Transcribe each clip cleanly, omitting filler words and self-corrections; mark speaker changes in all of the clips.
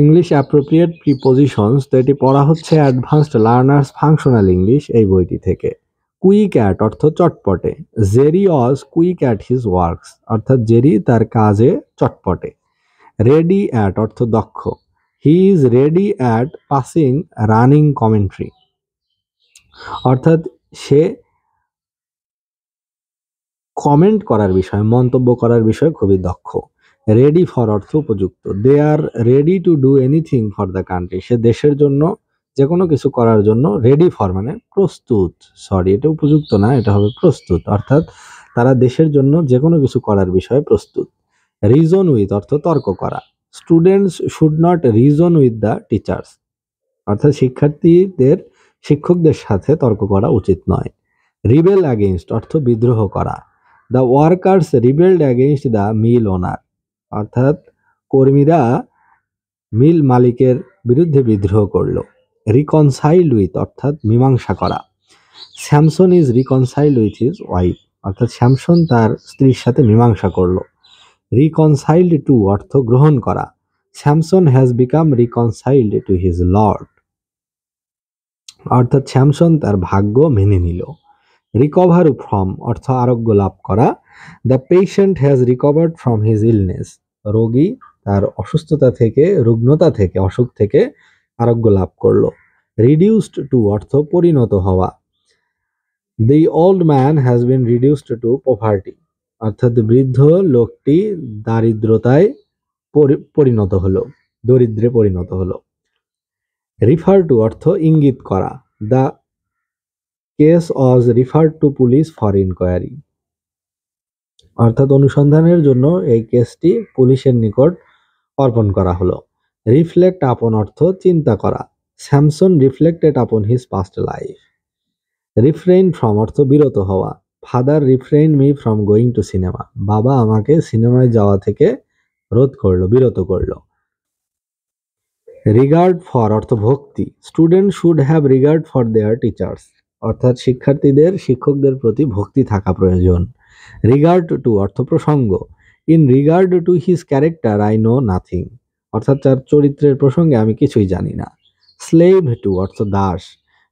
Speaker 1: English appropriate prepositions, তো এটি পড়া হচ্ছে অ্যাডভান্সড লার্নার্স ফাংশনাল ইংলিশ এই বইটি থেকে। কুইক অ্যাট অর্থ চটপটে। Jerry was quick at his works, অর্থাৎ জেরি তার কাজে চটপটে। রেডি অ্যাট অর্থ দক্ষ। He is ready at passing running commentary, অর্থাৎ সে কমেন্ট করার বিষয়, মন্তব্য করার বিষয়ে খুবই দক্ষ। রেডি ফর অর্থ উপযুক্ত। They are ready to do anything for the country, সে দেশের জন্য যে কোনো কিছু করার জন্য রেডি ফর মানে প্রস্তুত, সরি এটা উপযুক্ত না, এটা হবে প্রস্তুত, অর্থাৎ তারা দেশের জন্য যে কোনো কিছু করার বিষয়ে প্রস্তুত। রিজন উইথ অর্থ তর্ক করা। Students should not reason with the teachers, অর্থাৎ শিক্ষার্থীদের শিক্ষকদের সাথে তর্ক করা উচিত নয়। রিবেল অ্যাগেইনস্ট অর্থ বিদ্রোহ করা। দ্য ওয়ার্কার্স রিবেলড অ্যাগেইনস্ট দ্য মিল ওনার, অর্থাৎ কর্মীরা মিল মালিকের বিরুদ্ধে বিদ্রোহ করলো। রিকনসাইল্ড উইথ অর্থাৎ মীমাংসা করা। Samson is reconciled with his wife, অর্থাৎ স্যামসন তার স্ত্রীর সাথে মীমাংসা করলো। রিকনসাইল্ড টু অর্থ গ্রহণ করা। Samson has become reconciled to his lord, অর্থাৎ স্যামসন তার ভাগ্য মেনে নিল। রিকভার ফ্রম অর্থ আরোগ্য লাভ করা। The patient has recovered from his illness, রোগী তার অসুস্থতা থেকে, রুগ্নতা থেকে, অসুখ থেকে আরোগ্য লাভ করলো। রিডিউসড টু অর্থ পরিণত হওয়া। The old man has been reduced to poverty, অর্থাৎ বৃদ্ধ লোকটি দারিদ্রতায় পরিণত হলো, দরিদ্রে পরিণত হলো। রিফার টু অর্থ ইঙ্গিত করা। The case was referred to police for inquiry, অর্থাৎ অনুসন্ধানের জন্য এই কেসটি পুলিশের নিকট অর্পণ করা হলো। রিফ্লেক্ট আপন অর্থ চিন্তা করা। Samson reflected upon his past life. Refrain from অর্থ বিরত হওয়া। Father refrain me from going to cinema, বাবা আমাকে সিনেমায় যাওয়া থেকে রোধ করলো, বিরত করলো। রিগার্ড ফর অর্থ ভক্তি। Student should have regard for their teachers, অর্থাৎ শিক্ষার্থীদের শিক্ষকদের প্রতি ভক্তি থাকা প্রয়োজন। রিগার্ড টু অর্থ প্রসঙ্গ। In regard to his character I know nothing, অর্থাৎ তার চরিত্রের প্রসঙ্গে আমি কিছুই জানি না। স্লেভ টু অর্থ দাস।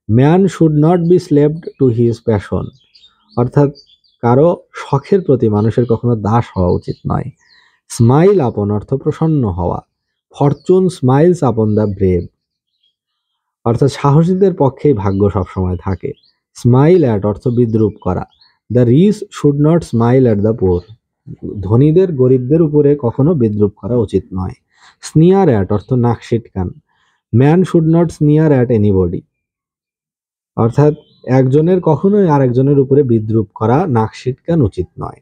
Speaker 1: Man should not be slaved to his passion, অর্থাৎ কারো শখের প্রতি মানুষের কখনো দাস হওয়া উচিত নয়। স্মাইল আপন অর্থ প্রসন্ন হওয়া। Fortune smiles upon the brave, অর্থাৎ সাহসীদের পক্ষেই ভাগ্য সবসময় থাকে। স্মাইল অ্যাট অর্থ বিদ্রুপ করা। The rich should not smile at the poor, ধনীদের গরিবদের উপরে কখনো বিদ্রুপ করা উচিত নয়। স্নিয়ার অ্যাট অর্থ নাক সিটকান। Man should not sneer at anybody, অর্থাৎ একজনের কখনোই আরেকজনের উপরে বিদ্রুপ করা, নাক সিটকান উচিত নয়।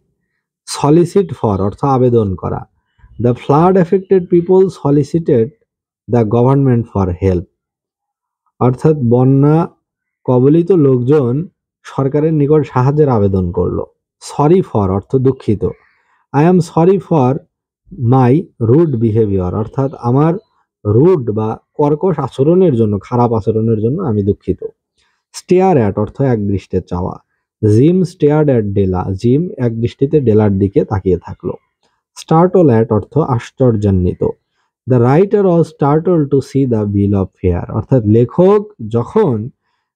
Speaker 1: সলিসিট ফর অর্থ আবেদন করা। The flood affected people সলিসিটেড the government for help, অর্থাৎ বন্যা কবলিত লোকজন সরকারের নিকট সাহায্যের আবেদন করলো। সরি ফর অর্থ দুঃখিত। I am sorry for my rude behaviour, অর্থাৎ আমার রুড বা কর্কশ আচরণের জন্য, খারাপ আচরণের জন্য আমি দুঃখিত। স্টেয়ার অ্যাট অর্থ একদৃষ্টে চাওয়া। Jim stared at Della, Jim একদৃষ্টিতে ডেলার দিকে তাকিয়ে থাকলো। স্টার্টল অ্যাট অর্থ আশ্চর্যান্বিত। The writer was startle to see the bill of fare, অর্থাৎ লেখক যখন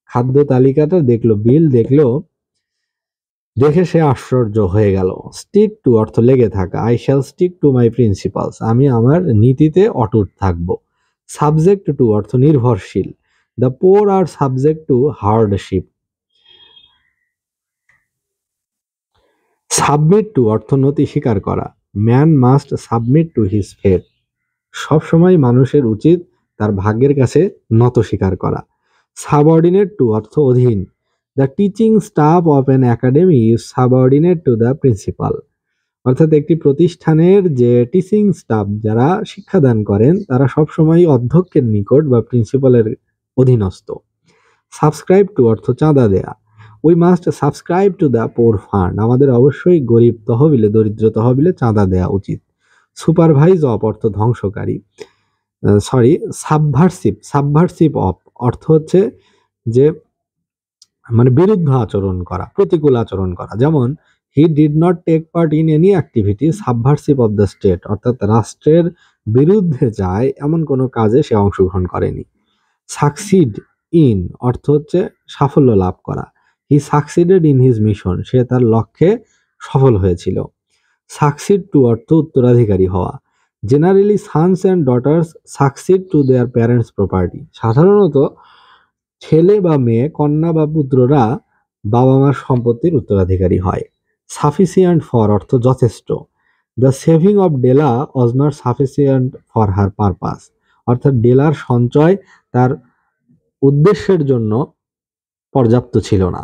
Speaker 1: খাদ্য তালিকাটা দেখলো, বিল দেখলো, দেখে সে আশ্চর্য হয়ে গেল। স্টিক টু অর্থ লেগে থাকা। I shall stick to my principles, আমি আমার নীতিতে অটুট থাকব। সাবজেক্ট টু অর্থ নির্ভরশীল। The poor are subject to hardship. Submit to অর্থ নতি স্বীকার করা। Man must submit to his fate, সবসময় মানুষের উচিত তার ভাগ্যের কাছে নত স্বীকার করা। সাবঅর্ডিনেট টু অর্থ অধীন। The teaching staff of an academy is subordinate to the principal, অর্থাৎ একটি প্রতিষ্ঠানের যে টিচিং স্টাফ যারা শিক্ষাদান করেন তারা সবসময় অধ্যক্ষের নিকট বা প্রিন্সিপালের অধীনস্থ। সাবস্ক্রাইব টু অর্থ চাঁদা দেয়া। We must subscribe to the poor fund, আমাদের অবশ্যই গরিব তহবিলে, দরিদ্র তহবিলে চাঁদা দেওয়া উচিত। সুপারভাইজ অফ অর্থ ধ্বংসকারী, সাবভার্সিভ, সাবভার্সিভ অফ অর্থ হচ্ছে যে মানে বিরুদ্ধ আচরণ করা, প্রতিকূল আচরণ করা। যেমন he did not take part in any activity subversive of the state, অর্থাৎ রাষ্ট্রের বিরুদ্ধে যায় এমন কোনো কাজে সে অংশগ্রহণ করেনি। সাকসিড ইন অর্থ হচ্ছে সাফল্য লাভ করা। He succeeded in his mission, সে তার লক্ষ্যে সফল হয়েছিল। সাকসিড টু অর্থ উত্তরাধিকারী হওয়া। Generally sons and daughters succeed to their parents property, সাধারণত ছেলে বা মেয়ে, কন্যা বা পুত্ররা বাবা মার সম্পত্তির উত্তরাধিকারী হয়। সাফিসিয়েন্ট ফর অর্থ যথেষ্ট। The saving of Della was not sufficient for her purpose, অর্থাৎ ডেলার সঞ্চয় তার উদ্দেশ্যের জন্য পর্যাপ্ত ছিল না।